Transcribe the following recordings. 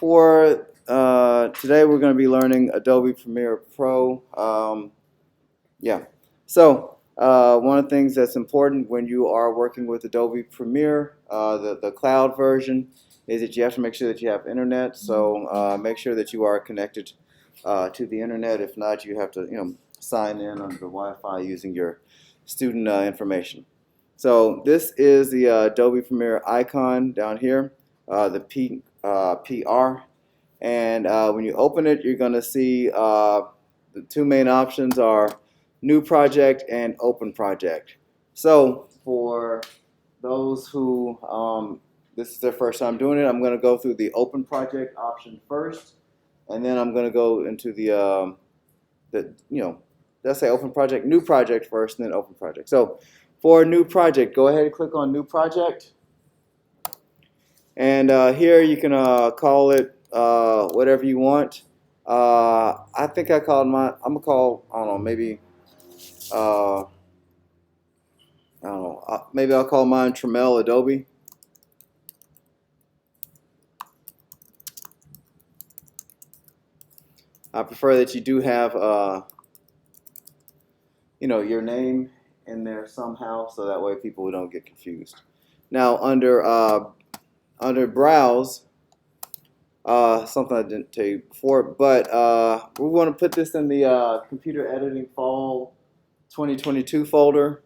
For today, we're going to be learning Adobe Premiere Pro. Yeah. So one of the things that's important when you are working with Adobe Premiere, the cloud version, is that you have to make sure that you have internet. So make sure that you are connected to the internet. If not, you have to sign in on the Wi-Fi using your student information. So this is the Adobe Premiere icon down here, the PR. And when you open it, you're going to see the two main options are New Project and Open Project. So for those who this is their first time doing it, I'm going to go through the Open Project option first, and then I'm going to go into let's say Open Project, New Project first, and then Open Project. So for New Project, go ahead and click on New Project. And here you can call it whatever you want. I think I called mine, I'm going to call, I don't know, maybe, I don't know, maybe I'll call mine Tramel Adobe. I prefer that you do have, your name in there somehow, so that way people don't get confused. Now under Browse, something I didn't tell you before, but we want to put this in the Computer Editing Fall 2022 folder,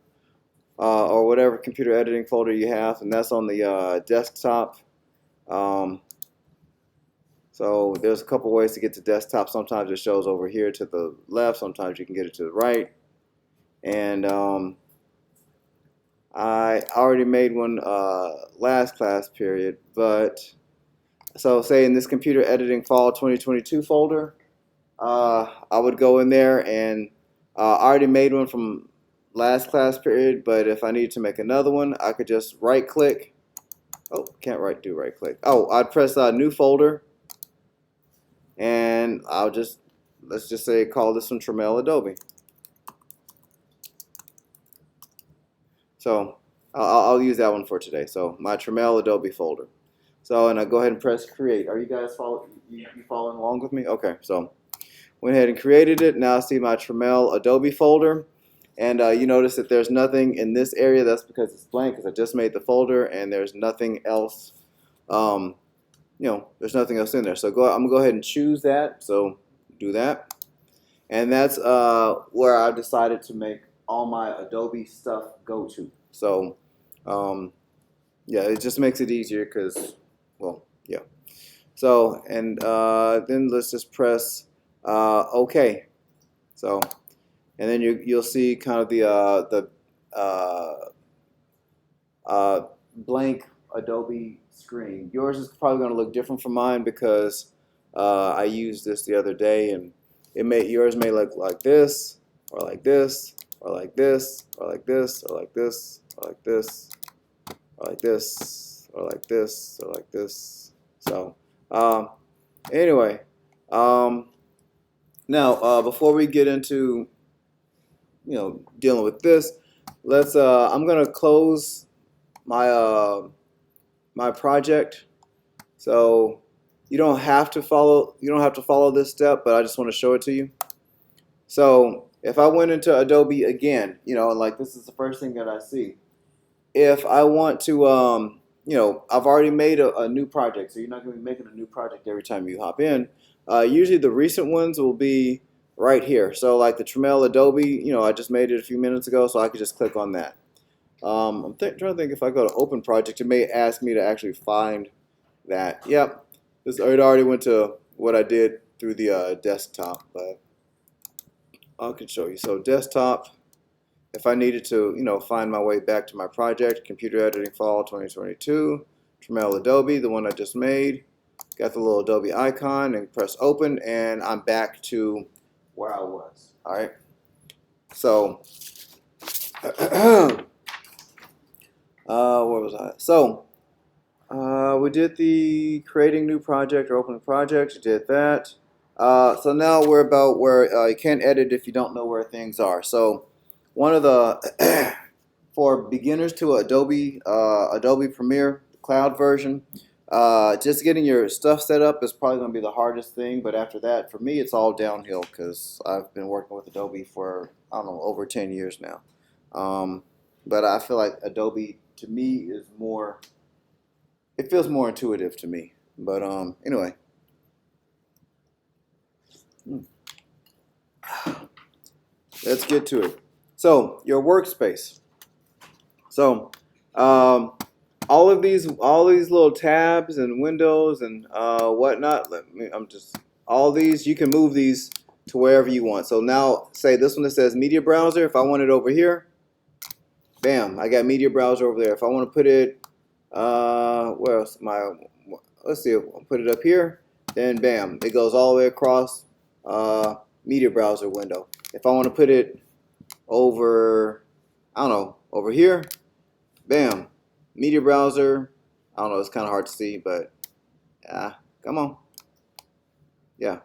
or whatever computer editing folder you have, and that's on the desktop. So there's a couple ways to get to desktop. Sometimes it shows over here to the left, sometimes you can get it to the right. And I already made one last class period, but so say in this Computer Editing Fall 2022 folder, I would go in there and I already made one from last class period, but if I need to make another one, I could just right click. Oh, can't do right click. Oh, I'd press New Folder, and let's just say call this one Tramel Adobe. So I'll use that one for today. So my Tramel Adobe folder. So, and I go ahead and press create. Are you guys following along with me? Okay, so went ahead and created it. Now I see my Tramel Adobe folder. And you notice that there's nothing in this area. That's because it's blank, because I just made the folder and there's nothing else. There's nothing else in there. So I'm gonna go ahead and choose that. So do that. And that's where I've decided to make all my Adobe stuff go to. So yeah, it just makes it easier because, well, yeah. So, and then let's just press OK. So, and then you'll see kind of the blank Adobe screen. Yours is probably going to look different from mine because I used this the other day, and yours may look like this, or like this, or like this, or like this, or like this, or like this, or like this, or like this, or like this. So anyway, now before we get into dealing with this, let's I'm gonna close my my project. So you don't have to follow this step, but I just want to show it to you. So if I went into Adobe again, and like this is the first thing that I see. If I want to I've already made a new project, so you're not going to be making a new project every time you hop in. Usually the recent ones will be right here. So like the Tramel Adobe, I just made it a few minutes ago, so I could just click on that. I'm trying to think if I go to Open Project, it may ask me to actually find that. Yep, it already went to what I did through the desktop, but I can show you. So desktop, if I needed to, find my way back to my project, Computer Editing Fall 2022, Tramel Adobe, the one I just made, got the little Adobe icon, and press open, and I'm back to where I was. All right. So, where was I? So, we did the creating new project or open project. We did that. So now we're about where you can't edit if you don't know where things are. So, one of the for beginners to Adobe Premiere cloud version, just getting your stuff set up is probably going to be the hardest thing, but after that, for me, it's all downhill because I've been working with Adobe for, I don't know, over 10 years now. But I feel like Adobe, to me, is more, it feels more intuitive to me. But anyway, let's get to it. So, your workspace. So, all these little tabs and windows and whatnot. All these, you can move these to wherever you want. So now, say this one that says Media Browser. If I want it over here, bam, I got Media Browser over there. If I want to put it, where else? Let's see, I'll put it up here. Then bam, it goes all the way across Media Browser window. If I want to put it over, I don't know, over here, bam, Media Browser. I don't know, it's kind of hard to see, but come on. Yeah,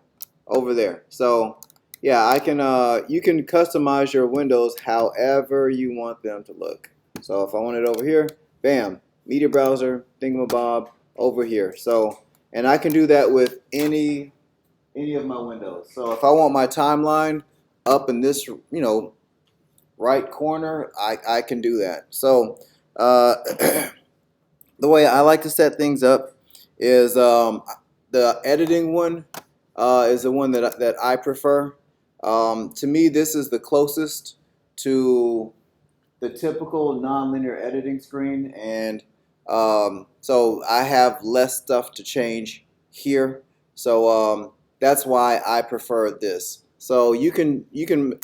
over there. So yeah, I can you can customize your windows however you want them to look. So if I want it over here, bam, Media Browser, thingamabob, over here. So, and I can do that with any of my windows. So if I want my timeline up in this, right corner, I can do that. So the way I like to set things up is the editing one is the one that I prefer. To me, this is the closest to the typical nonlinear editing screen, and so I have less stuff to change here. So that's why I prefer this. So you can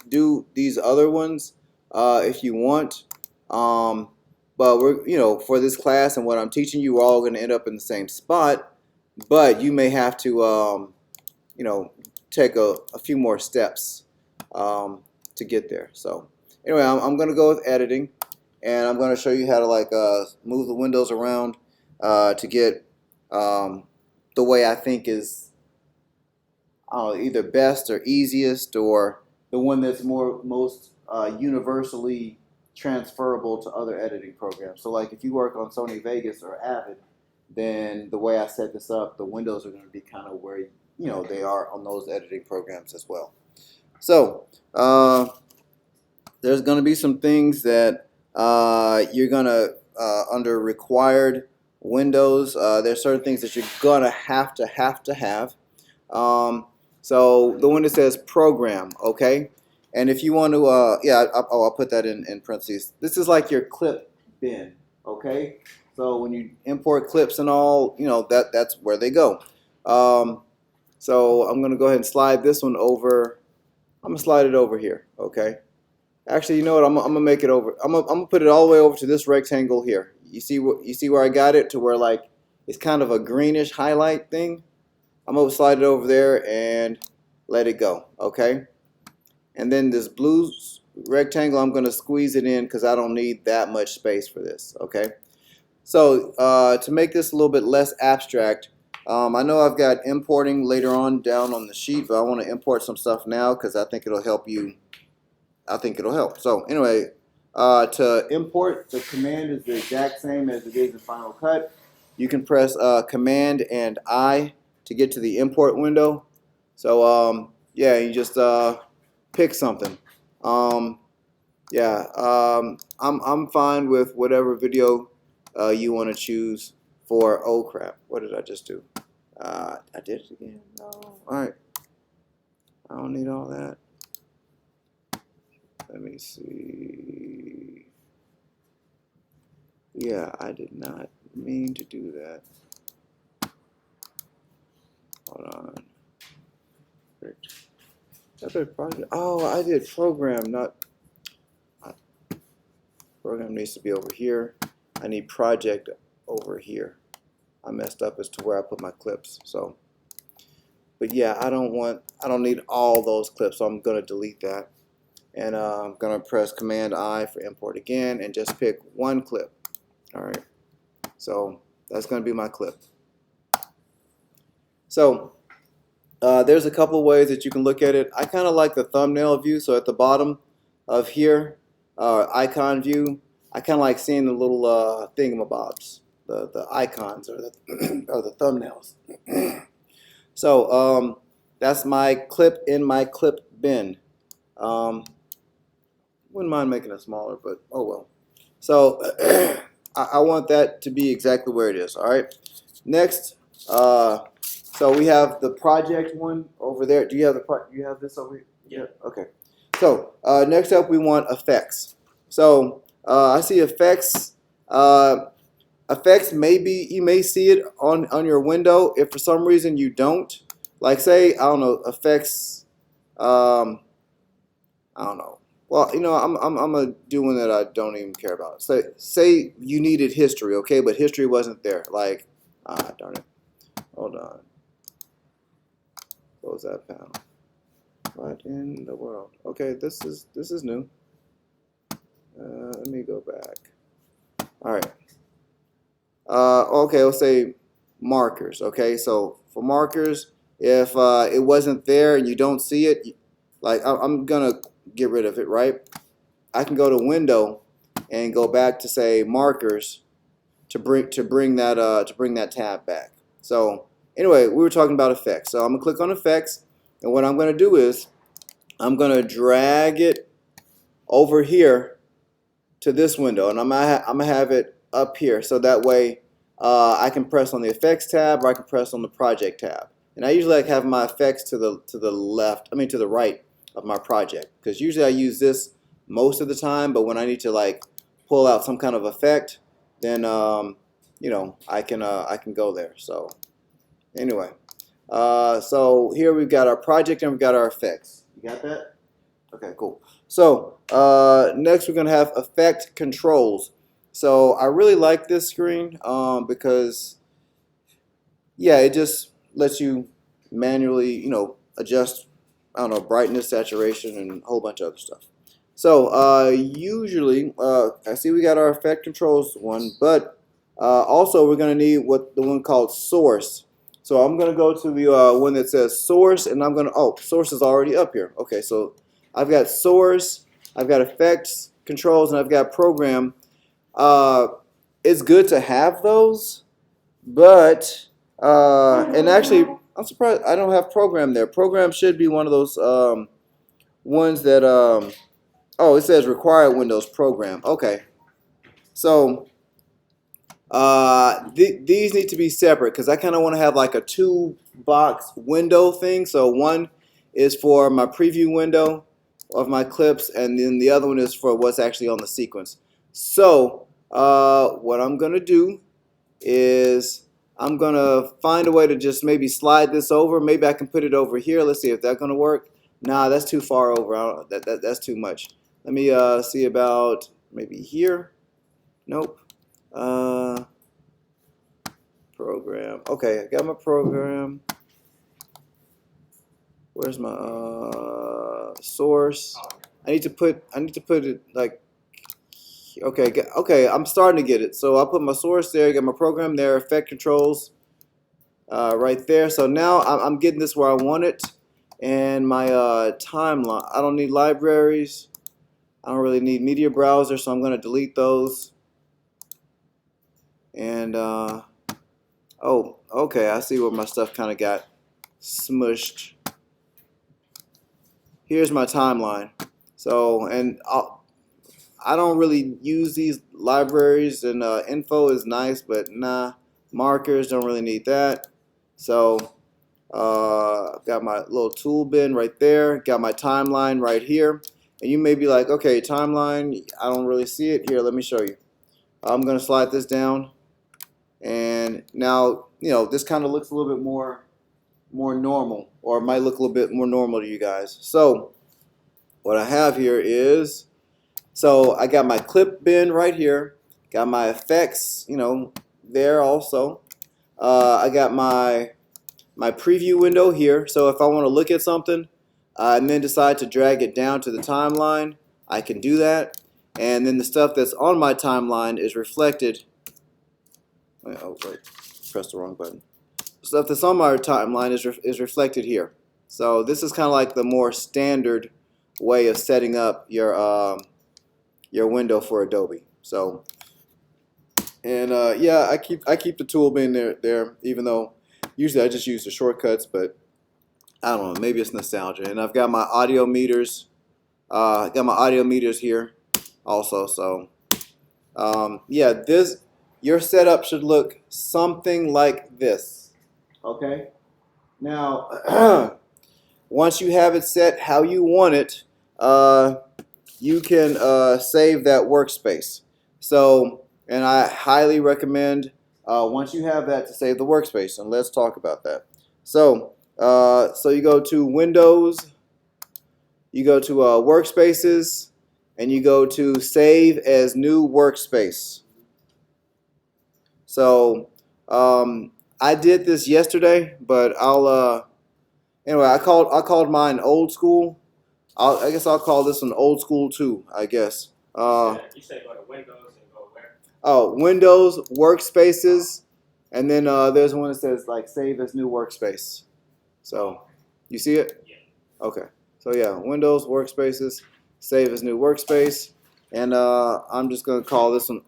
do these other ones if you want, but we're for this class and what I'm teaching you, we're all going to end up in the same spot. But you may have to take a few more steps to get there. So anyway, I'm going to go with editing, and I'm going to show you how to move the windows around to get the way I think is, I don't know, either best or easiest, or the one that's most universally transferable to other editing programs. So like if you work on Sony Vegas or Avid, then the way I set this up, the windows are going to be kind of where they are on those editing programs as well. So there's going to be some things that you're going to under required windows. There's certain things that you're going to have. So the one that says program, okay? And if you want to, I'll put that in parentheses. This is like your clip bin, okay? So when you import clips and all, that's where they go. So I'm going to go ahead and slide this one over. I'm going to slide it over here, okay? Actually, you know what? I'm going to make it over. I'm going to put it all the way over to this rectangle here. You see where I got it to where it's kind of a greenish highlight thing? I'm going to slide it over there and let it go, okay? And then this blue rectangle, I'm going to squeeze it in because I don't need that much space for this, okay? So to make this a little bit less abstract, I know I've got importing later on down on the sheet, but I want to import some stuff now because I think it'll help you. I think it'll help. So anyway, to import, the command is the exact same as it is in Final Cut. You can press Command and I to get to the import window. So yeah, you just pick something. I'm fine with whatever video you want to choose for. Oh crap! What did I just do? I did it again. No. All right. I don't need all that. Let me see. Yeah, I did not mean to do that. Hold on. Project. Oh, I did program, not program needs to be over here. I need project over here. I messed up as to where I put my clips. So, but yeah, I don't need all those clips, so I'm gonna delete that. And I'm gonna press Command I for import again and just pick one clip. All right, so that's gonna be my clip. So there's a couple ways that you can look at it. I kind of like the thumbnail view. So at the bottom of here, icon view, I kind of like seeing the little thingamabobs. the icons or the or the thumbnails. So that's my clip in my clip bin. Wouldn't mind making it smaller, but oh well. So I want that to be exactly where it is. All right. Next, so we have the project one over there. Do you have you have this over here? Yeah. Okay. So next up, we want effects. So I see effects. Effects, maybe you may see it on your window. If for some reason you don't, like say, I don't know, effects, I don't know. Well, you know, I'm gonna do one that I don't even care about. Say you needed history, okay, but history wasn't there. Like, darn it. Hold on. Close that panel. What in the world? Okay, this is new. Let me go back. All right. Okay, let's say markers. Okay, so for markers, if it wasn't there and you don't see it, like I'm gonna get rid of it, right? I can go to Window and go back to say markers to bring that tab back. So anyway, we were talking about effects. So I'm gonna click on effects, and what I'm gonna do is I'm gonna drag it over here to this window, and I'm gonna have it up here, so that way I can press on the effects tab or I can press on the project tab. And I usually like have my effects to the left, I mean to the right of my project, because usually I use this most of the time, but when I need to like pull out some kind of effect, then you know, I can go there. So anyway, so here we've got our project and we've got our effects. You got that? Okay, cool. So next we're going to have effect controls. So I really like this screen because, yeah, it just lets you manually, you know, adjust, I don't know, brightness, saturation, and a whole bunch of other stuff. So usually, I see we got our effect controls one, but also we're going to need the one called source. So I'm going to go to the one that says source, and I'm going to, oh, source is already up here. Okay, so I've got source, I've got effects, controls, and I've got program. It's good to have those, but, and actually, I'm surprised I don't have program there. Program should be one of those ones that, oh, it says required Windows program. Okay, so these need to be separate because I kind of want to have like a two-box window thing. So one is for my preview window of my clips, and then the other one is for what's actually on the sequence. So what I'm gonna do is I'm gonna find a way to just maybe slide this over. Maybe I can put it over here. Let's see if that's gonna work. Nah, that's too far over. That's too much. Let me see about maybe here. Nope. Program. Okay, I got my program. Where's my source? I need to put it like, okay, I'm starting to get it. So I'll put my source there, get my program there, effect controls right there. So now I'm getting this where I want it. And my timeline, I don't need libraries. I don't really need media browser, so I'm going to delete those. And oh, okay, I see where my stuff kind of got smushed. Here's my timeline. So, and I don't really use these libraries, and info is nice, but nah, markers, don't really need that. So I've got my little tool bin right there, got my timeline right here. And you may be like, okay, timeline, I don't really see it. Here, let me show you. I'm going to slide this down. And now, you know, this kind of looks a little bit more normal, or it might look a little bit more normal to you guys. So what I have here is, so I got my clip bin right here, got my effects, you know, there also. I got my preview window here. So if I want to look at something and then decide to drag it down to the timeline, I can do that. And then the stuff that's on my timeline is reflected. Oh, wait, pressed the wrong button. Stuff that's on my timeline is reflected here. So this is kind of like the more standard way of setting up your window for Adobe. So And yeah, I keep the tool bin there, even though usually I just use the shortcuts, but I don't know, maybe it's nostalgia. And I've got my audio meters. Got my audio meters here also. So yeah, your setup should look something like this. Okay. Now, once you have it set how you want it, you can save that workspace. So, and I highly recommend once you have that to save the workspace. And let's talk about that. So, so you go to Windows, you go to Workspaces, and you go to Save as New Workspace. So, I did this yesterday, but anyway, I called mine Old School. I guess I'll call this one Old School 2, I guess. You said go to Windows and go where? Oh, Windows, Workspaces, and then there's one that says like Save as New Workspace. So, you see it? Yeah. Okay. So yeah, Windows, Workspaces, Save as New Workspace, and I'm just gonna call this one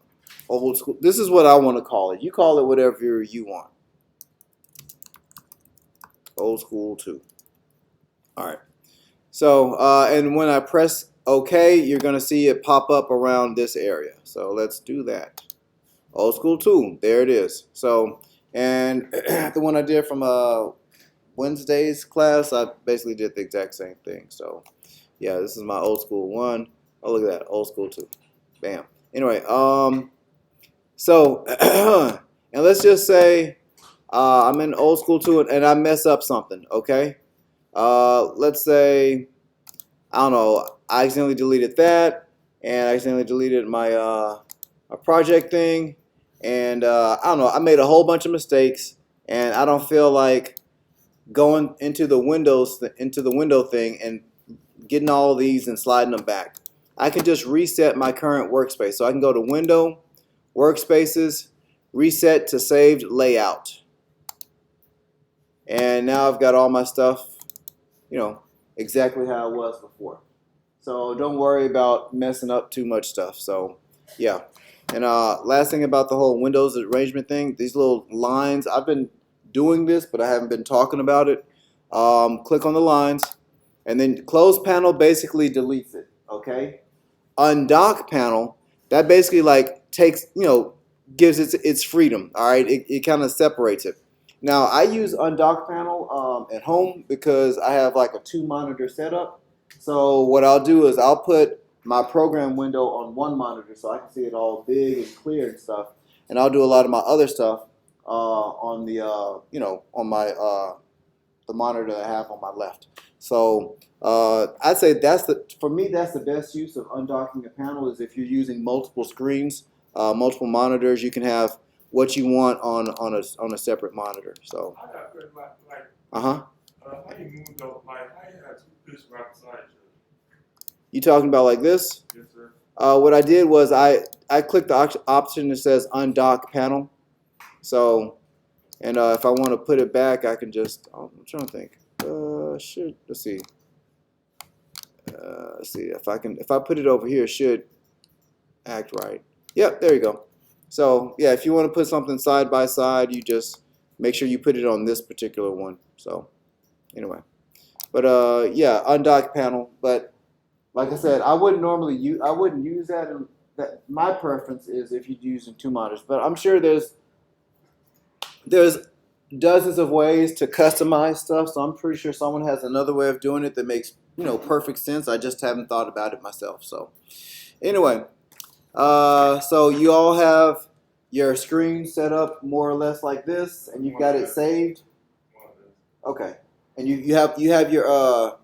Old School. This is what I want to call it. You call it whatever you want. Old School 2. All right. So, and when I press OK, you're going to see it pop up around this area. So let's do that. Old School 2. There it is. So, and the one I did from Wednesday's class, I basically did the exact same thing. So, yeah, this is my Old School 1. Oh, look at that. Old School 2. Bam. Anyway, so, and let's just say I'm in Old School 2 and I mess up something, okay? Let's say, I don't know, I accidentally deleted that, and I accidentally deleted my project thing, and I don't know, I made a whole bunch of mistakes, and I don't feel like going into the window thing and getting all of these and sliding them back. I can just reset my current workspace. So I can go to Window, Workspaces, Reset to Saved Layout. And now I've got all my stuff, you know, exactly how it was before. So don't worry about messing up too much stuff. So yeah. And last thing about the whole Windows arrangement thing, these little lines, I've been doing this, but I haven't been talking about it. Click on the lines, and then close panel basically deletes it, okay? Undock panel, that basically like takes, gives its freedom, all right? It kind of separates it. Now, I use undock panel at home because I have like a 2-monitor setup. So what I'll do is I'll put my program window on one monitor so I can see it all big and clear and stuff. And I'll do a lot of my other stuff on the, on my the monitor that I have on my left. So I'd say for me, that's the best use of undocking a panel is if you're using multiple screens, multiple monitors. You can have what you want on a separate monitor. So. I got a question, like How you move those, like how you have 2 pictures right beside each other? You talking about like this? Yes, sir. What I did was I clicked the option that says undock panel. So, and if I want to put it back, I can just. I'm trying to think. Let's see. Let's see if I put it over here, it should act right. Yep, there you go. So yeah, if you want to put something side by side, you just make sure you put it on this particular one. So anyway, but yeah, undock panel. But like I said, I wouldn't use that. And that my preference is if you're using 2 monitors. But I'm sure there's dozens of ways to customize stuff. So I'm pretty sure someone has another way of doing it that makes perfect sense. I just haven't thought about it myself. So anyway. So you all have your screen set up more or less like this, and you've got it saved. Okay, and you have your I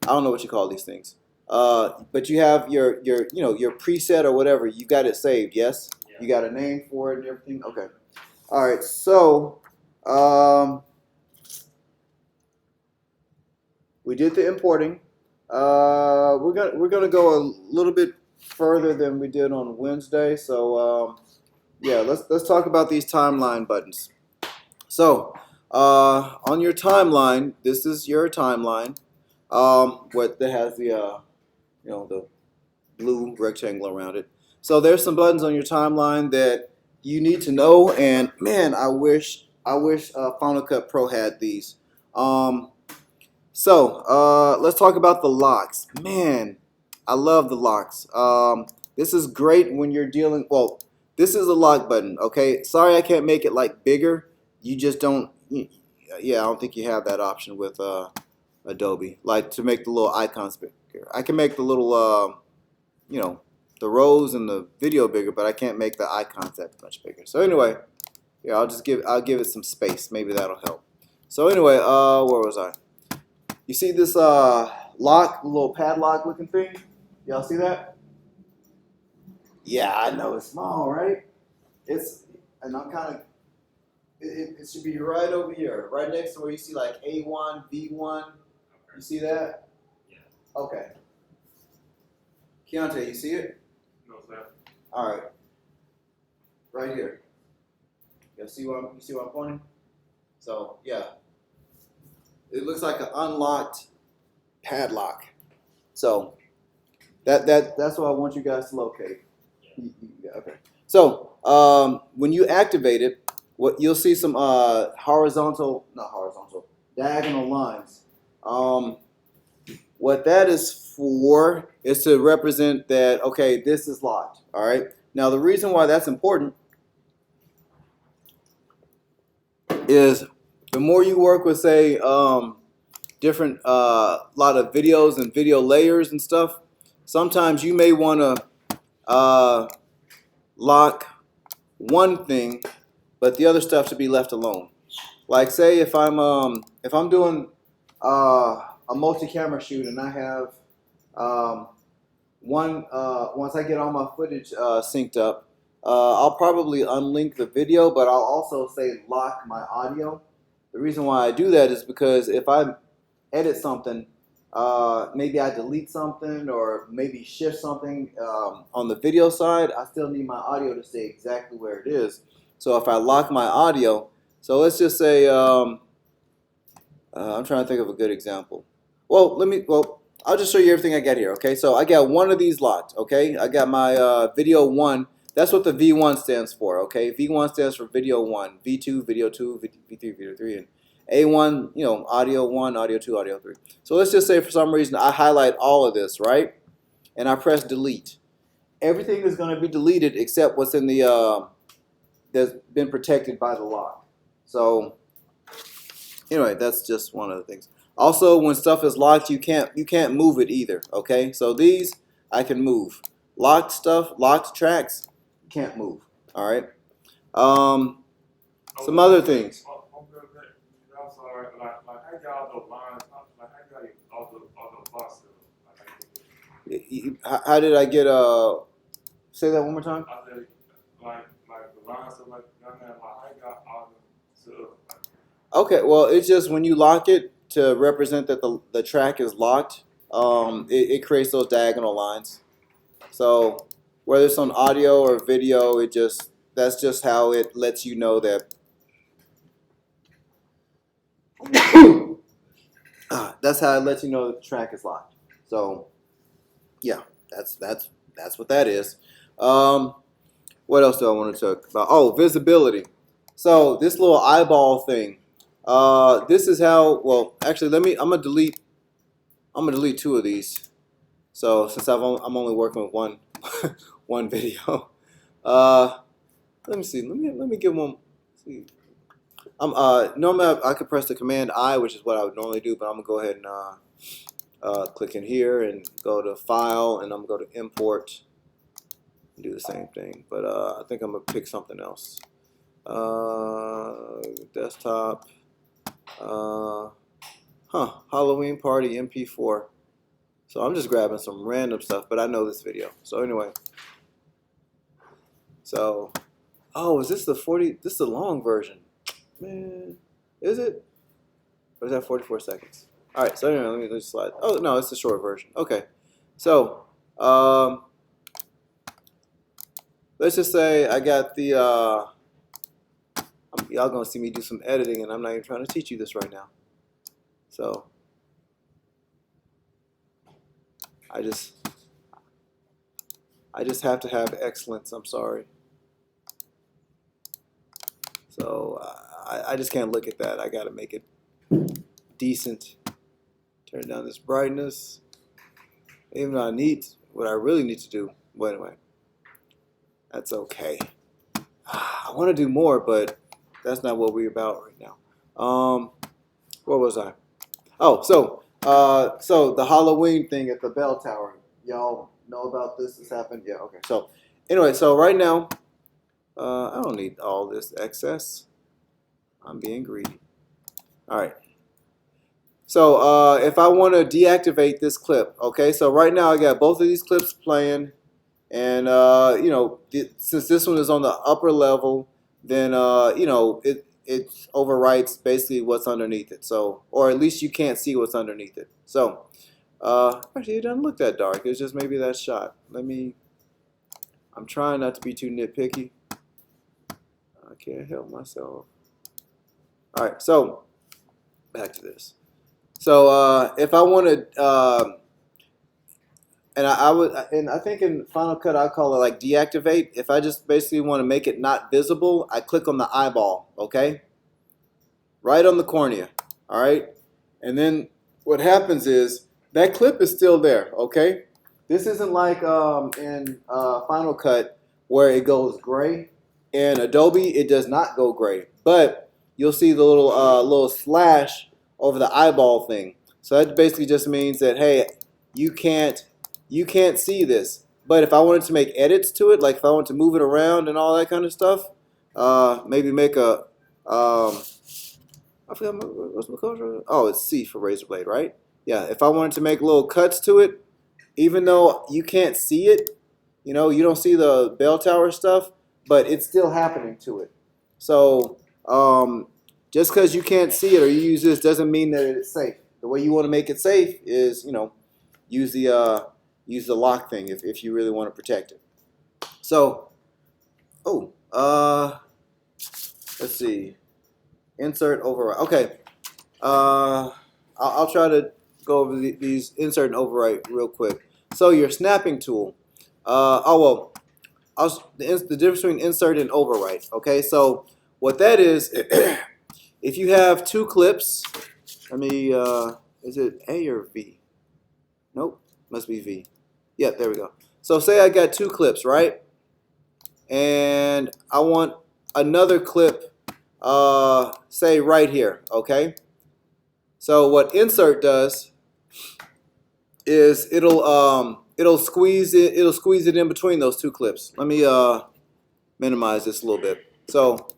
don't know what you call these things. But you have your your preset or whatever. You got it saved. Yes, Yeah. You got a name for it and everything. Okay. All right. So we did the importing. We're gonna go a little bit further than we did on Wednesday. So yeah, let's talk about these timeline buttons. So on your timeline, this is your timeline. What that has the the blue rectangle around it. So there's some buttons on your timeline that you need to know. And man, I wish Final Cut Pro had these. Let's talk about the locks. Man, I love the locks. This is great when you're dealing. Well, this is a lock button. Okay, sorry I can't make it like bigger. You just don't. Yeah, I don't think you have that option with Adobe. Like to make the little icons bigger. I can make the little you know, the rows and the video bigger, but I can't make the icons that much bigger. So anyway, yeah, I'll give it some space. Maybe that'll help. So anyway, where was I? You see this lock, little padlock looking thing? Y'all see that? Yeah, I know it's small, right? And I'm kind of, it should be right over here, right next to where you see like A1, V1. You see that? Yeah. Okay. Keontae, you see it? No, sir. All right. Right here. You see what I'm pointing? So yeah, it looks like an unlocked padlock. So that's what I want you guys to locate. Yeah, okay. So when you activate it, what you'll see some diagonal lines. What that is for is to represent that, okay, this is locked. All right. Now the reason why that's important is the more you work with, say, different lot of videos and video layers and stuff, sometimes you may want to lock one thing, but the other stuff should be left alone. Like say if I'm doing a multi-camera shoot and I have once I get all my footage synced up, I'll probably unlink the video, but I'll also say lock my audio. The reason why I do that is because if I edit something, maybe I delete something or maybe shift something on the video side, I still need my audio to stay exactly where it is. So if I lock my audio, so let's just say I'm trying to think of a good example. Well, I'll just show you everything I got here. Okay, so I got one of these locked. Okay, I got my video 1. That's what the V1 stands for. Okay, V1 stands for video 1, V2 video 2, V3 video 3, and A1, audio 1, audio 2, audio 3. So let's just say for some reason I highlight all of this, right? And I press delete. Everything is going to be deleted except what's in the that's been protected by the lock. So anyway, that's just one of the things. Also, when stuff is locked, you can't move it either. Okay, so these I can move. Locked stuff, locked tracks, can't move. All right. Some other things. I'm sorry, like I got all the lines, like I got all the boxes. How did I get say that one more time? I said like the lines of like I got all the stuff. Okay, well, it's just when you lock it to represent that the track is locked, it creates those diagonal lines. So whether it's on audio or video, that's just how it lets you know that that's how it lets you know that the track is locked. So yeah, that's what that is. What else do I want to talk about? Oh, visibility. So this little eyeball thing. This is how. Well, actually, I'm gonna delete 2 of these. So since I'm only working with one one video, let me see. Let me give one. See. Normally I could press the Command I, which is what I would normally do, but I'm gonna go ahead and click in here and go to File, and I'm gonna go to Import and do the same thing. But I think I'm gonna pick something else. Desktop. Halloween Party MP4. So I'm just grabbing some random stuff, but I know this video. So anyway. So, oh, is this the 40? This is the long version. Man, is it? Or is that 44 seconds? All right, so anyway, let me just slide. Oh, no, it's the short version. Okay. So, let's just say I got the, y'all gonna see me do some editing, and I'm not even trying to teach you this right now. So, I just have to have excellence. I'm sorry. So I just can't look at that. I gotta make it decent. Turn down this brightness. Even though I need what I really need to do. But anyway, that's okay. I want to do more, but that's not what we're about right now. What was I? Oh, so the Halloween thing at the bell tower. Y'all know about this? This happened? Yeah. Okay. So anyway, so right now, I don't need all this excess. I'm being greedy. All right. So if I want to deactivate this clip, okay. So right now I got both of these clips playing, and you know, since this one is on the upper level, then you know, it overwrites basically what's underneath it. So, or at least you can't see what's underneath it. So actually, it doesn't look that dark. It's just maybe that shot. I'm trying not to be too nitpicky. I can't help myself. All right, so back to this. So if I wanted, and I think in Final Cut I call it like deactivate. If I just basically want to make it not visible, I click on the eyeball, okay, right on the cornea. All right, and then what happens is that clip is still there, okay. This isn't like in Final Cut where it goes gray. In Adobe, it does not go gray, but you'll see the little slash over the eyeball thing. So that basically just means that, hey, you can't see this. But if I wanted to make edits to it, like if I wanted to move it around and all that kind of stuff, maybe make a I forgot what's my color. Oh, it's C for razor blade, right? Yeah. If I wanted to make little cuts to it, even though you can't see it, you know, you don't see the bell tower stuff, but it's still happening to it. So just because you can't see it or you use this doesn't mean that it's safe. The way you want to make it safe is, you know, use the lock thing if you really want to protect it. So, let's see, insert override. Okay, I'll try to go over these insert and overwrite real quick. So your snapping tool. The difference between insert and overwrite. Okay, so what that is, if you have two clips, let me, is it A or V? Nope, must be V. Yeah, there we go. So say I got two clips, right? And I want another clip, say right here, okay? So what insert does is it'll squeeze it in between those two clips. Let me minimize this a little bit. So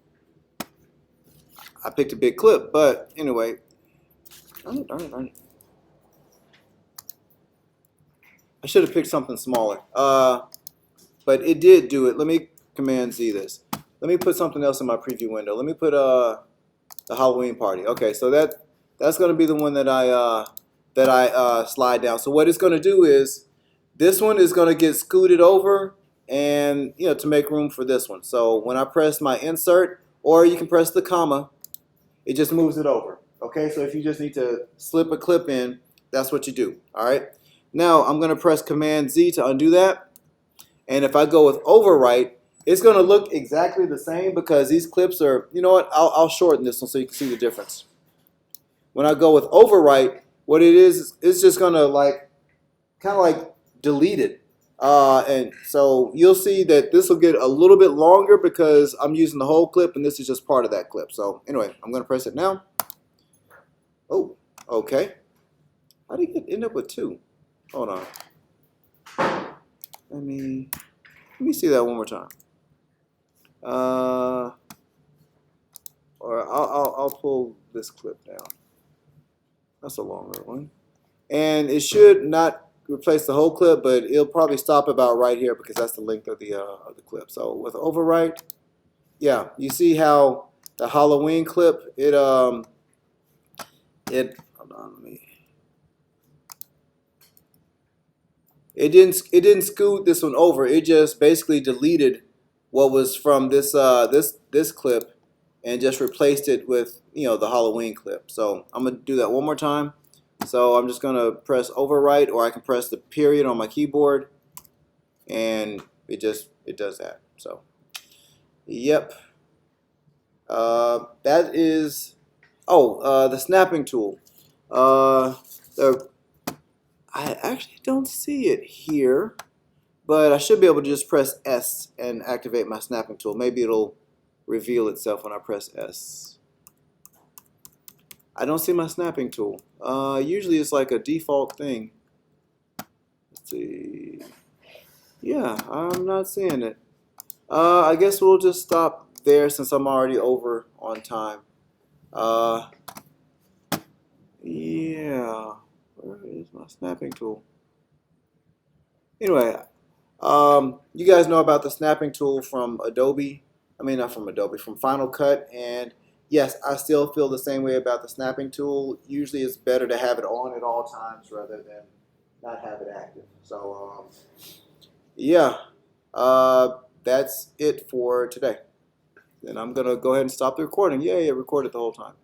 I picked a big clip, but anyway, darn it. I should have picked something smaller. But it did do it. Let me Command Z this. Let me put something else in my preview window. Let me put the Halloween party. Okay, so that's going to be the one that I slide down. So what it's going to do is this one is going to get scooted over, and you know, to make room for this one. So when I press my insert, or you can press the comma, it just moves it over. Okay, so if you just need to slip a clip in, that's what you do. All right. Now I'm going to press Command Z to undo that, and if I go with overwrite, it's going to look exactly the same because these clips are, you know what, I'll shorten this one so you can see the difference. When I go with overwrite, what it is, it's just going to like, kind of like delete it. And so you'll see that this will get a little bit longer because I'm using the whole clip and this is just part of that clip. So anyway, I'm going to press it now. Oh, okay. How did it end up with two? Hold on. Let me see that one more time. Or I'll pull this clip down. That's a longer one. And it should not replace the whole clip, but it'll probably stop about right here because that's the length of the clip. So with overwrite, yeah, you see how the Halloween clip, hold on, it didn't scoot this one over. It just basically deleted what was from this this clip and just replaced it with, you know, the Halloween clip. So I'm gonna do that one more time. So I'm just gonna press overwrite, or I can press the period on my keyboard, and it does that. So yep. That is, oh, the snapping tool. The I actually don't see it here, but I should be able to just press S and activate my snapping tool. Maybe it'll reveal itself when I press S. I don't see my snapping tool. Usually it's like a default thing. Let's see. Yeah, I'm not seeing it. I guess we'll just stop there since I'm already over on time. Uh, yeah. Where is my snapping tool? Anyway, you guys know about the snapping tool from Adobe. I mean, not from Adobe, from Final Cut. And yes, I still feel the same way about the snapping tool. Usually it's better to have it on at all times rather than not have it active. So, yeah, that's it for today. Then I'm going to go ahead and stop the recording. Yay, it recorded the whole time.